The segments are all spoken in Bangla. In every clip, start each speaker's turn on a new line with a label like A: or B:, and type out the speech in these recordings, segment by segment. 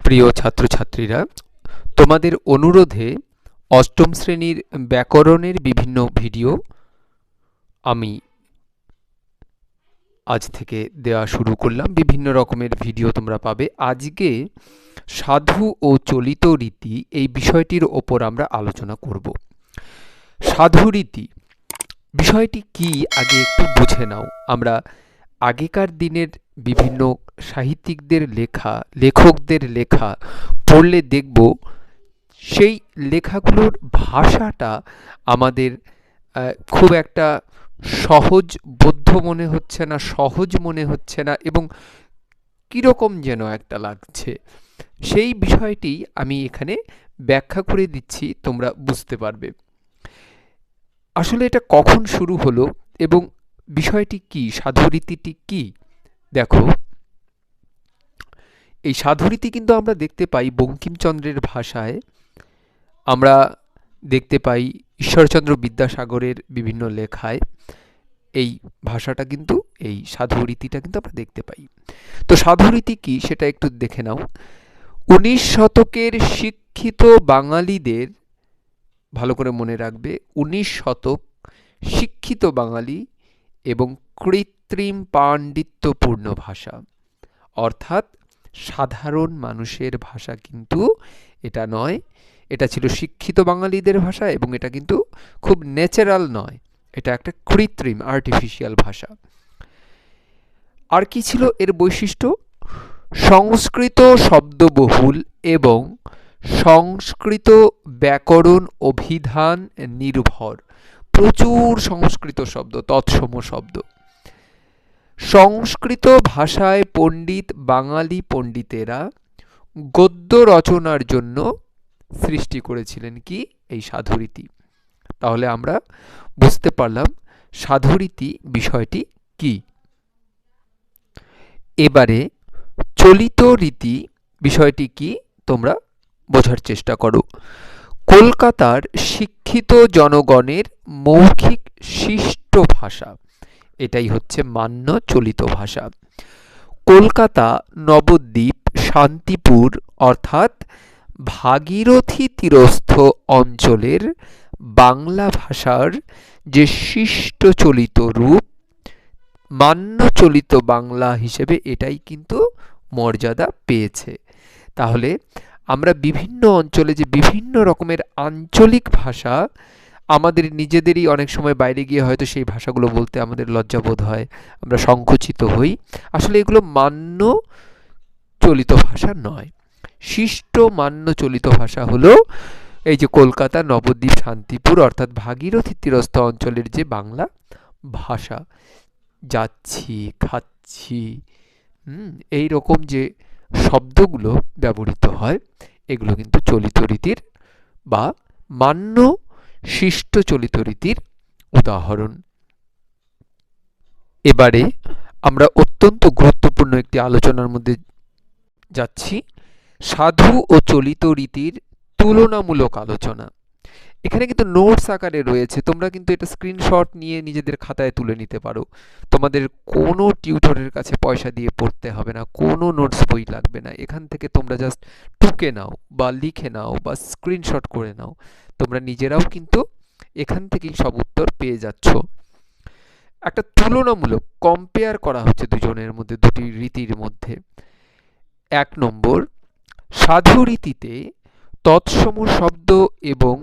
A: প্রিয় ছাত্রছাত্রীরা, তোমাদের অনুরোধে অষ্টম শ্রেণীর ব্যাকরণের বিভিন্ন ভিডিও আমি আজ থেকে দেওয়া শুরু করলাম। বিভিন্ন রকমের ভিডিও তোমরা পাবে। আজকে সাধু ও চলিত রীতি এই বিষয়টির ওপর আমরা আলোচনা করব। সাধু রীতি বিষয়টি কি আগে একটু বুঝে নাও। আমরা আগেকার দিনের বিভিন্ন সাহিত্যিকদের লেখা, লেখকদের লেখা পড়লে দেখব সেই লেখাগুলোর ভাষাটা আমাদের খুব একটা সহজবোধ্য মনে হচ্ছে না, সহজ মনে হচ্ছে না, এবং কীরকম যেন একটা লাগছে। সেই বিষয়টি আমি এখানে ব্যাখ্যা করে দিচ্ছি, তোমরা বুঝতে পারবে আসলে এটা কখন শুরু হলো এবং বিষয়টি কি, সাধুরীতিটি কি। দেখো, এই সাধুরীতি কিন্তু আমরা দেখতে পাই বঙ্কিমচন্দ্রের ভাষায়, আমরা দেখতে পাই ঈশ্বরচন্দ্র বিদ্যাসাগরের বিভিন্ন লেখায়। এই ভাষাটা কিন্তু, এই সাধুরীতিটা কিন্তু আমরা দেখতে পাই। তো সাধুরীতি কি সেটা একটু দেখে নাও। 19 শতকের শিক্ষিত বাঙালিদের, ভালো করে মনে রাখবে, 19 শতক শিক্ষিত বাঙালি এবং কৃত্রিম পাণ্ডিত্যপূর্ণ ভাষা, অর্থাৎ সাধারণ মানুষের ভাষা কিন্তু এটা নয়। এটা ছিল শিক্ষিত বাঙালিদের ভাষা এবং এটা কিন্তু খুব ন্যাচারাল নয়, এটা একটা কৃত্রিম আর্টিফিশিয়াল ভাষা। আর কি ছিল এর বৈশিষ্ট্য? সংস্কৃত শব্দবহুল এবং সংস্কৃত ব্যাকরণ অভিধান নির্ভর, প্রচুর সংস্কৃত শব্দ, তৎসম শব্দ। সংস্কৃত ভাষায় পণ্ডিত বাঙালি পণ্ডিতেরা গদ্য রচনার জন্য সৃষ্টি করেছিলেন কি? এই সাধুরীতি। তাহলে আমরা বুঝতে পারলাম সাধুরীতি বিষয়টি কি। এবারে চলিত রীতি বিষয়টি কি তোমরা বোঝার চেষ্টা করো। কলকাতার শিক্ষিত জনগণের মৌখিক শিষ্ট ভাষা, এটাই হচ্ছে মান্য চলিত ভাষা। কলকাতা, নবদ্বীপ, শান্তিপুর অর্থাৎ ভাগীরথী তীরস্থ অঞ্চলের বাংলা ভাষার যে শিষ্ট চলিত রূপ, মান্য চলিত বাংলা হিসেবে এটাই কিন্তু মর্যাদা পেয়েছে। তাহলে আমরা বিভিন্ন অঞ্চলে যে বিভিন্ন রকমের আঞ্চলিক ভাষা, আমাদের নিজেদেরই অনেক সময় বাইরে গিয়ে হয়তো সেই ভাষাগুলো বলতে আমাদের লজ্জাবোধ হয়, আমরা সংকুচিত হই। আসলে এগুলো মান্য চলিত ভাষা নয়। শিষ্ট মান্য চলিত ভাষা হলো এই যে কলকাতা, নবদ্বীপ, শান্তিপুর অর্থাৎ ভাগীরথী তীরস্থ অঞ্চলের যে বাংলা ভাষা, যাচ্ছি, খাচ্ছি, এই রকম যে শব্দগুলো ব্যবহৃত হয়, এগুলো কিন্তু চলিত রীতির বা মান্য শিষ্ট চলিত রীতির উদাহরণ। এবারে আমরা অত্যন্ত গুরুত্বপূর্ণ একটি আলোচনার মধ্যে যাচ্ছি, সাধু ও চলিত রীতির তুলনামূলক আলোচনা। এখানে কিন্তু নোটস আকারে রয়েছে, তোমরা কিন্তু এটা স্ক্রিনশট নিয়ে নিজেদের খাতায় তুলে নিতে পারো। তোমাদের কোনো টিউটরের কাছে পয়সা দিয়ে পড়তে হবে না, কোনো নোটস বই লাগবে না। এখান থেকে তোমরা জাস্ট টুকে নাও বা লিখে নাও বা স্ক্রিনশট করে নাও, তোমরা নিজেরাও কিন্তু এখান থেকেই সব উত্তর পেয়ে যাচ্ছ। একটা তুলনামূলক কম্পেয়ার করা হচ্ছে দুজনের মধ্যে, দুটি রীতির মধ্যে। 1 নম্বর, সাধু রীতিতে তৎসম শব্দ এবং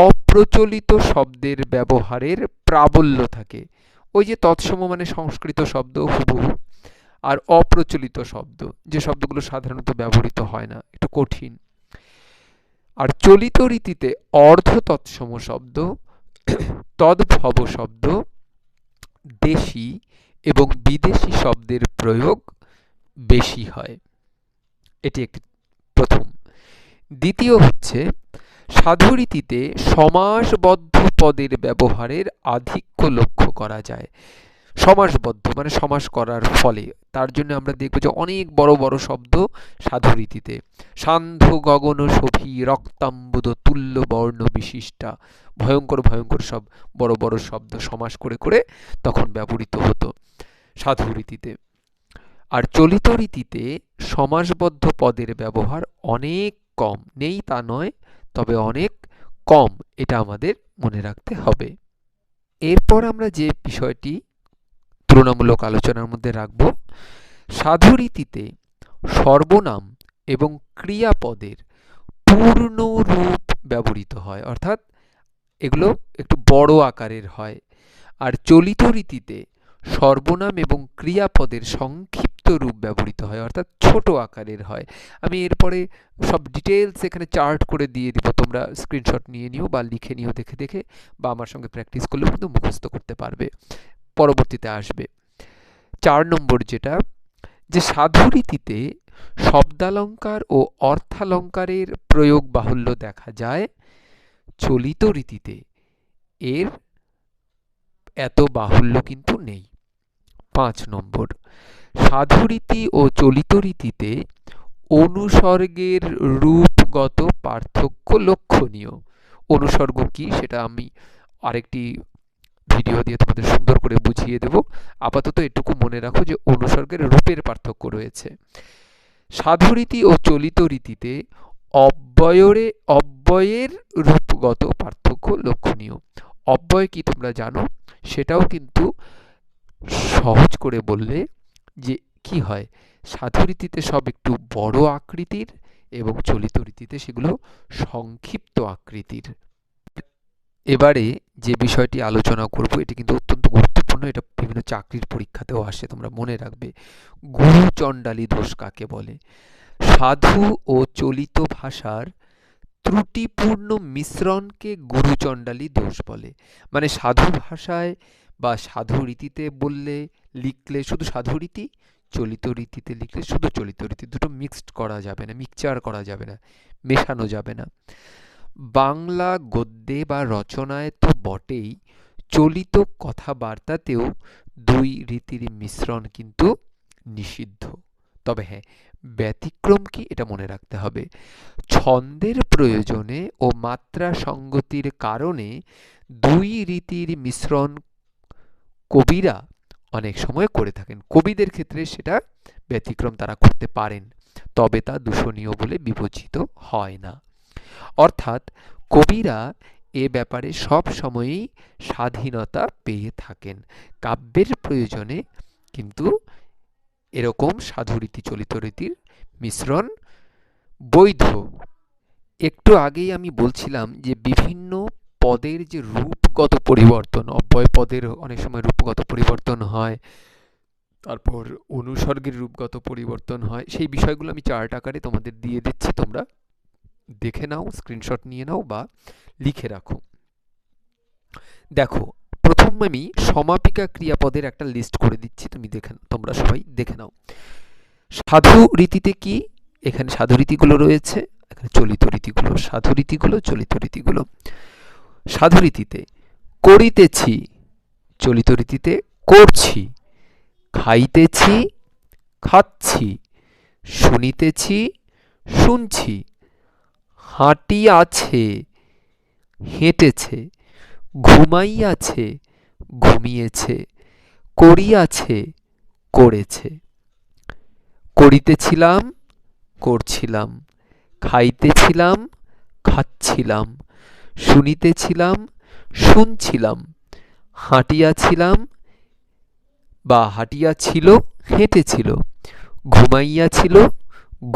A: অপ্রচলিত শব্দের ব্যবহারের প্রাবল্য থাকে। ওই যে তৎসম মানে সংস্কৃত শব্দ হুবহু, আর অপ্রচলিত শব্দ যে শব্দগুলো সাধারণত ব্যবহৃত হয় না, একটু কঠিন। আর চলিত রীতিতে অর্ধ তৎসম শব্দ, তদ্ভব শব্দ, দেশি এবং বিদেশি শব্দের প্রয়োগ বেশি হয়। এটি একটি প্রথম। দ্বিতীয় হচ্ছে, সাধুরীতিতে সমাসবদ্ধ পদের ব্যবহারের আধিক্য লক্ষ্য করা যায়। সমাসবদ্ধ মানে সমাস করার ফলে, তার জন্য আমরা দেখব যে অনেক বড় বড় শব্দ সাধুরীতিতে, সান্ধ্য গগন শোভী রক্তাম্বুদ তুল্য বর্ণ বিশিষ্টা, ভয়ঙ্কর ভয়ঙ্কর সব বড় বড় শব্দ সমাস করে করে তখন ব্যবহৃত হতো সাধুরীতিতে। আর চলিত রীতিতে সমাসবদ্ধ পদের ব্যবহার অনেক কম, নেই তা নয়, তবে অনেক কম, এটা আমাদের মনে রাখতে হবে। এরপর আমরা যে বিষয়টি তুলনামূলক আলোচনার মধ্যে রাখব, সাধুরীতিতে সর্বনাম এবং ক্রিয়াপদের পূর্ণ রূপ ব্যবহৃত হয়, অর্থাৎ এগুলো একটু বড় আকারের হয়। আর চলিত রীতিতে সর্বনাম এবং ক্রিয়াপদের সংক্ষিপ্ত রূপ ব্যবহৃত হয়, অর্থাৎ ছোট আকারের হয়। আমি এরপরে সব ডিটেলস এখানে চার্ট করে দিয়ে দিব, তোমরা স্ক্রিনশট নিয়ে নিও বা লিখে নিও দেখে দেখে, বা আমার সঙ্গে প্র্যাকটিস করলেও কিন্তু মুখস্থ করতে পারবে, পরবর্তীতে আসবে। 4 নম্বর যেটা, যে সাধুরীতিতে শব্দালঙ্কার ও অর্থালঙ্কারের প্রয়োগ বাহুল্য দেখা যায়, চলিত রীতিতে এর এত বাহুল্য কিন্তু নেই। 5 নম্বর, সাধুরীতি ও চলিত রীতিতে অনুসর্গের রূপগত পার্থক্য লক্ষণীয়। অনুসর্গ কি সেটা আমি আরেকটি ভিডিও দিয়ে তোমাদের সুন্দর করে বুঝিয়ে দেব, আপাতত এটুকু মনে রাখো যে অনুসর্গের রূপের পার্থক্য রয়েছে। সাধুরীতি ও চলিত রীতিতে অব্যয়ের রূপগত পার্থক্য লক্ষণীয়। অব্যয় কি তোমরা জানো, সেটাও কিন্তু সহজ করে বললে যে কি হয়, সাধুরীতিতে সব একটু বড় আকৃতির এবং চলিত রীতিতে সেগুলো সংক্ষিপ্ত আকৃতির। এবারে যে বিষয়টি আলোচনা করব এটি কিন্তু অত্যন্ত গুরুত্বপূর্ণ, এটা বিভিন্ন চাকরির পরীক্ষাতেও আসে, তোমরা মনে রাখবে। গুরু চণ্ডালী দোষ কাকে বলে? সাধু ও চলিত ভাষার ত্রুটিপূর্ণ মিশ্রণকে গুরুচণ্ডালী দোষ বলে। মানে সাধু ভাষায় বা সাধু রীতিতে বললে, লিখলে শুধু সাধু রীতি, চলিত রীতিতে লিখলে শুধু চলিত রীতি, দুটো মিক্সড করা যাবে না, মিক্সচার করা যাবে না, মেশানো যাবে না। বাংলা গদ্যে বা রচনায় তো বটেই, চলিত কথাবার্তাতেও দুই রীতির মিশ্রণ কিন্তু নিষিদ্ধ। তবে হ্যাঁ, ব্যতিক্রম কি এটা মনে রাখতে হবে। ছন্দের প্রয়োজনে ও মাত্রা সঙ্গতির কারণে দুই রীতির মিশ্রণ কবিরা অনেক সময় করে থাকেন। কবিদের ক্ষেত্রে সেটা ব্যতিক্রম তারা করতে পারেন, তবে তা দূষণীয় বলে বিবেচিত হয় না। অর্থাৎ কবিরা এ ব্যাপারে সব সময়ই স্বাধীনতা পেয়ে থাকেন। কাব্যের প্রয়োজনে কিন্তু এরকম সাধুরীতি চলিত রীতির মিশ্রণ বৈধ। একটু আগেই আমি বলছিলাম যে বিভিন্ন পদের যে রূপগত পরিবর্তন, অব্যয় পদের অনেক সময় রূপগত পরিবর্তন হয়, তারপর অনুসর্গের রূপগত পরিবর্তন হয়, সেই বিষয়গুলো আমি চার্ট আকারে তোমাদের দিয়ে দিচ্ছি, তোমরা দেখে নাও, স্ক্রিনশট নিয়ে নাও বা লিখে রাখো। দেখো, প্রথম আমি সমাপিকা ক্রিয়াপদের একটা লিস্ট করে দিচ্ছি, তোমরা সবাই দেখে নাও। সাধু রীতিতে কি, এখানে সাধু রীতিগুলো রয়েছে, এখানে চলিত রীতিগুলো, সাধু রীতিগুলো, চলিত রীতিগুলো। সাধু রীতিতে করিতেছি, চলিত রীতিতে করছি, খাইতেছি, খাচ্ছি, শুনিতেছি, শুনছি, হাঁটিয়াছে, হেঁটেছে, ঘুমাইয়াছে, ঘুমিয়েছে, করিয়াছে, করেছে। করিতেছিলাম, করছিলাম, খাইতেছিলাম, খাচ্ছিলাম, শুনিতেছিলাম, শুনছিলাম, হাঁটিয়াছিলাম বা হাঁটিয়াছিল, হেঁটেছিল, ঘুমাইয়াছিল,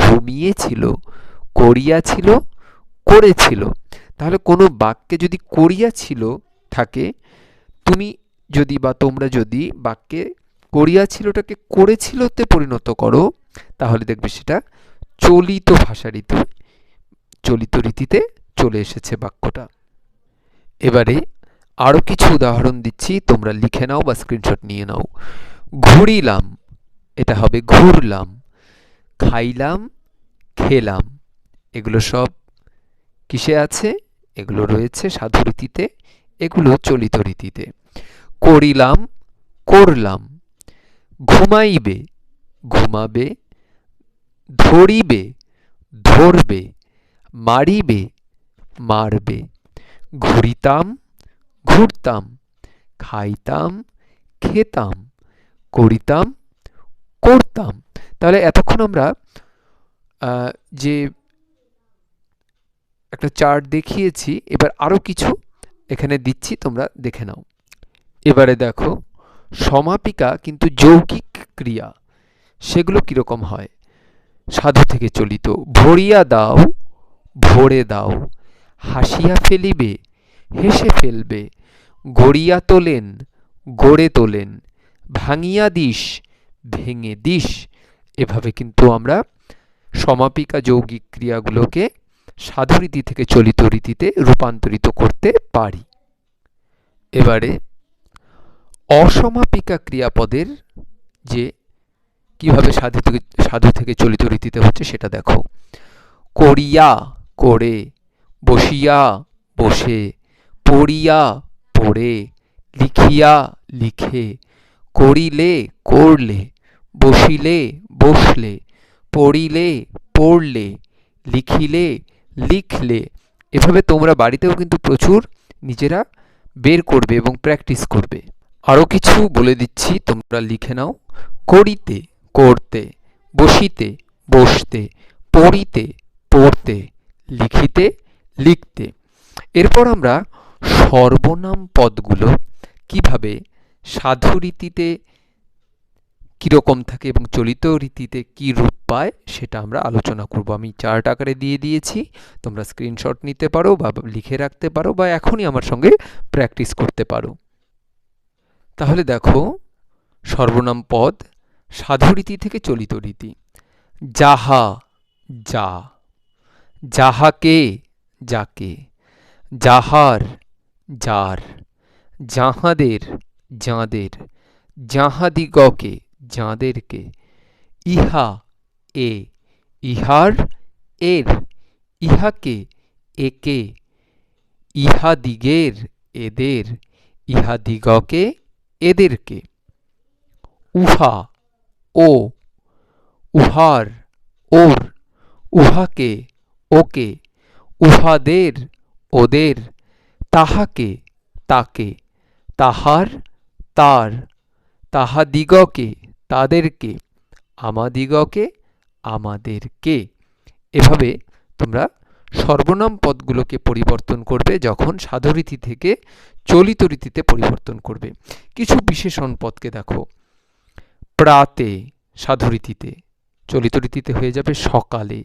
A: ঘুমিয়েছিল, করিয়াছিল, করেছিল। তাহলে কোনো বাক্যে যদি করিয়াছিল থাকে, তুমি যদি বা তোমরা যদি বাক্যে করিয়াছিলটাকে করেছিলতে পরিণত করো, তাহলে দেখবে সেটা চলিত ভাষারীতি, চলিত রীতিতে চলে এসেছে বাক্যটা। এবারে আরো কিছু উদাহরণ দিচ্ছি, তোমরা লিখে নাও বা স্ক্রিনশট নিয়ে নাও। ঘুরিলাম, এটা হবে ঘুরলাম। খাইলাম, খেলাম, এগুলো সব কিসে আছে? এগুলো রয়েছে সাধু রীতিতে, এগুলো চলিত রীতিতে। করিলাম, করলাম। ঘুমাইবে, ঘুমাবে। ধরিবে, ধরবে। মারিবে, মারবে। ঘুরিতাম, ঘুরতাম। খাইতাম, খেতাম। করিতাম, করতাম। তাহলে এতক্ষণ আমরা যে একটা চার্ট দেখিয়েছি, এবার আরও কিছু এখানে দিচ্ছি, তোমরা দেখে নাও। এবারে দেখো, সমাপিকা কিন্তু যৌগিক ক্রিয়া, সেগুলো কীরকম হয়? সাধু থেকে চলিত, ভরিয়া দাও, ভরে দাও, হাসিয়া ফেলিবে, হেসে ফেলবে, গড়িয়া তোলেন, গড়ে তোলেন, ভাঙিয়া দিস, ভেঙে দিস। এভাবে কিন্তু আমরা সমাপিকা যৌগিক ক্রিয়াগুলোকে সাধুরীতি থেকে চলিত রীতিতে রূপান্তরিত করতে পারি। এবারে অসমাপিকা ক্রিয়াপদের যে কিভাবে সাধু থেকে চলিত রীতিতে হচ্ছে সেটা দেখো। করিয়া, করে, বসিয়া, বসে, পড়িয়া, পড়ে, লিখিয়া, লিখে, করিলে, করলে, বসিলে, বসলে, পড়িলে, পড়লে, লিখিলে, লিখলে। এভাবে তোমরা বাড়িতেও কিন্তু প্রচুর নিজেরা বের করবে এবং প্র্যাকটিস করবে। আরও কিছু বলে দিচ্ছি, তোমরা লিখে নাও। করিতে, করতে, বসিতে, বসতে, পড়িতে, পড়তে, লিখিতে, লিখতে। এরপর আমরা সর্বনাম পদগুলো কিভাবে সাধুরীতিতে কীরকম থাকে এবং চলিত রীতিতে কী রূপ পায় সেটা আমরা আলোচনা করব। আমি চার্ট আকারে দিয়ে দিয়েছি, তোমরা স্ক্রিনশট নিতে পারো বা লিখে রাখতে পারো বা এখনই আমার সঙ্গে প্র্যাকটিস করতে পারো। তাহলে দেখো, সর্বনাম পদ সাধুরীতি থেকে চলিত রীতি। যাহা, যা, যাহাকে, যাকে, যাহার, যার, যাহাদের, যাঁদের, যাহাদিগকে, যাঁদেরকে, ইহা, এ, ইহার, এর, ইহাকে, একে, ইহাদিগের, এদের, ইহাদিগকে, এদেরকে, উহা, ও, উহার, ওর, উহাকে, ওকে, উহাদের, ওদের, তাহাকে, তাকে, তাহার, তার, তাহাদিগকে, তাদেরকে, আমাদিগকে, আমাদেরকে। এভাবে তোমরা সর্বনাম পদগুলোকে পরিবর্তন করবে যখন সাধুরীতি থেকে চলিত রীতিতে পরিবর্তন করবে। কিছু বিশেষণ পদকে দেখো। প্রাতে সাধুরীতিতে, চলিত রীতিতে হয়ে যাবে সকালে।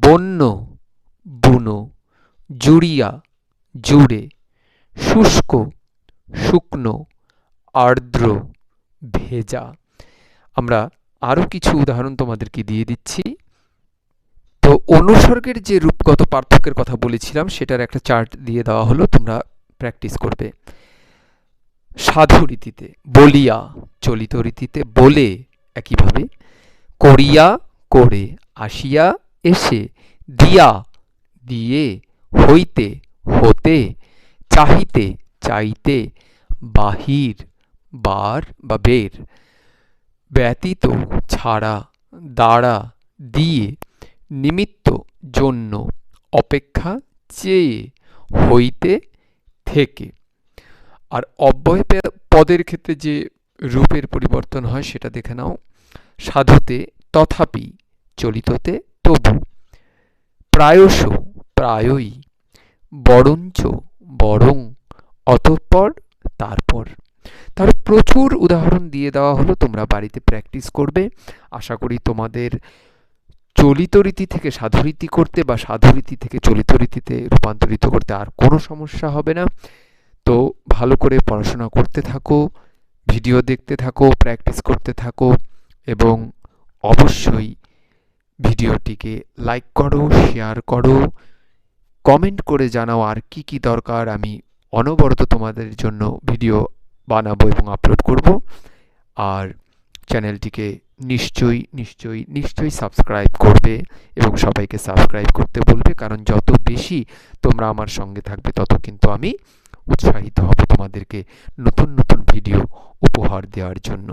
A: বন্য, বুনো, জুড়িয়া, জুড়ে, শুষ্ক, শুকনো, আর্দ্র, ভেজা। আমরা আরও কিছু উদাহরণ তোমাদেরকে দিয়ে দিচ্ছি। তো অনুসর্গের যে রূপগত পার্থক্যের কথা বলেছিলাম সেটার একটা চার্ট দিয়ে দেওয়া হলো, তোমরা প্র্যাকটিস করবে। সাধু রীতিতে বলিয়া, চলিত রীতিতে বলে, একইভাবে করিয়া, করে, আসিয়া, এসে, দিয়া, দিয়ে, হইতে, হতে, চাহিতে, চাইতে, বাহির, বার বা বের, ব্যতীত, ছাড়া, দ্বারা, দিয়ে, নিমিত্ত, জন্য, অপেক্ষা, চেয়ে, হইতে, থেকে। আর অব্যয় পদের ক্ষেত্রে যে রূপের পরিবর্তন হয় সেটা দেখে নাও। সাধুতে তথাপি, চলিততে তবু, প্রায়শ, প্রায়ই, বরঞ্চ, বরং, অতঃপর, তারপর। তাহলে প্রচুর উদাহরণ দিয়ে দেওয়া হলো, তোমরা বাড়িতে প্র্যাকটিস করবে। আশা করি তোমাদের চলিত রীতি থেকে সাধুরীতি করতে বা সাধুরীতি থেকে চলিত রীতিতে রূপান্তরিত করতে আর কোনো সমস্যা হবে না। তো ভালো করে পড়াশোনা করতে থাকো, ভিডিও দেখতে থাকো, প্র্যাকটিস করতে থাকো এবং অবশ্যই ভিডিওটিকে লাইক করো, শেয়ার করো, কমেন্ট করে জানাও আর কি কি দরকার। আমি অনবরত তোমাদের জন্য ভিডিও বানাবো এবং আপলোড করব। আর চ্যানেলটিকে নিশ্চয়ই নিশ্চয়ই নিশ্চয়ই সাবস্ক্রাইব করবে এবং সবাইকে সাবস্ক্রাইব করতে বলবে, কারণ যত বেশি তোমরা আমার সঙ্গে থাকবে তত কিন্তু আমি উৎসাহিত হব তোমাদেরকে নতুন নতুন ভিডিও উপহার দেওয়ার জন্য।